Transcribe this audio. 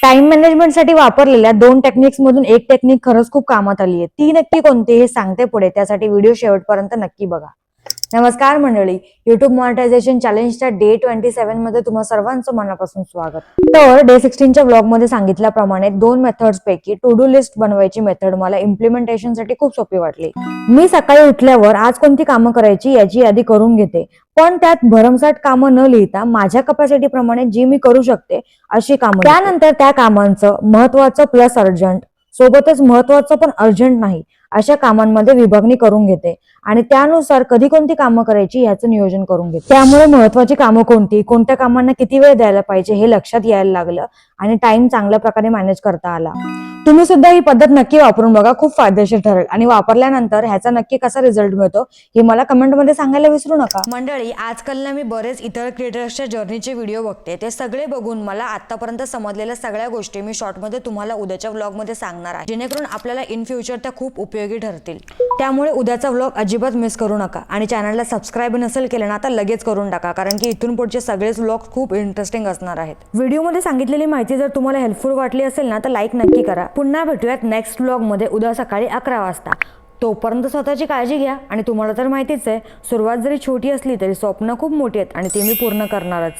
Time मॅनेजमेंटसाठी वापरलेल्या 2 techniques मधून एक टेक्निक खरंच खूप कामात आली आहे. ती नक्की कोणती हे सांगते पुढे, त्यासाठी व्हिडिओ शेवटपर्यंत नक्की बघा. नमस्कार मंडळी, युट्यूब मॉनिटायझेशन चॅलेंजच्या डे 27 मध्ये तुम्हा सर्वांचं मनापासून स्वागत. तर डे 16च्या ब्लॉग मध्ये सांगितल्याप्रमाणे 2 मेथड्स पैकी टू डू लिस्ट बनवायची मेथड मला इम्प्लिमेंटेशनसाठी खूप सोपी वाटली. मी सकाळी उठल्यावर आज कोणती कामं करायची याची यादी करून घेते, पण त्यात भरमसाठ कामं न लिहिता माझ्या कपॅसिटी प्रमाणे जी मी करू शकते अशी कामं. त्यानंतर त्या कामांचं महत्वाचं प्लस अर्जंट सोबतच महत्वाचं पण अर्जंट नाही अशा कामांमध्ये विभागणी करून घेते आणि त्यानुसार कधी कोणती कामं करायची याचं नियोजन करून घेते. त्यामुळे महत्वाची कामं कोणती, कोणत्या कामांना किती वेळ द्यायला पाहिजे हे लक्षात यायला लागलं आणि टाइम चांगल्या प्रकारे मॅनेज करता आला. तुम्ही सुद्धा ही पद्धत नक्की वापरून बघा, खूप फायदेशीर ठरेल आणि वापरल्यानंतर ह्याचा नक्की कसा रिझल्ट मिळतो हे मला कमेंटमध्ये सांगायला विसरू नका. मंडळी, आजकाल ना मी बरेच इतर क्रिएटर्सच्या जर्नीचे व्हिडिओ बघते. ते सगळे बघून मला आतापर्यंत समजलेल्या सगळ्या गोष्टी मी शॉर्टमध्ये तुम्हाला उद्याच्या व्लॉगमध्ये सांगणार आहे, जेणेकरून आपल्याला इन फ्युचर त्या खूप उपयोगी ठरतील. त्यामुळे उद्याचा व्लॉग अजिबात मिस करू नका आणि चॅनलला सबस्क्राईब नसेल केलं ना आता लगेच करून टाका, कारण की इथून पुढचे सगळेच व्लॉग खूप इंटरेस्टिंग असणार आहेत. व्हिडिओमध्ये सांगितलेली माहिती जर तुम्हाला हेल्पफुल वाटली असेल ना तर लाईक नक्की करा. पुन्हा भेटूयात नेक्स्ट व्लॉग मध्ये उद्या सकाळी 11 वाजता. तोपर्यंत स्वतःची काळजी घ्या आणि तुम्हाला तर माहितीच आहे, सुरुवात जरी छोटी असली तरी स्वप्न खूप मोठी आहेत आणि ते मी पूर्ण करणारच.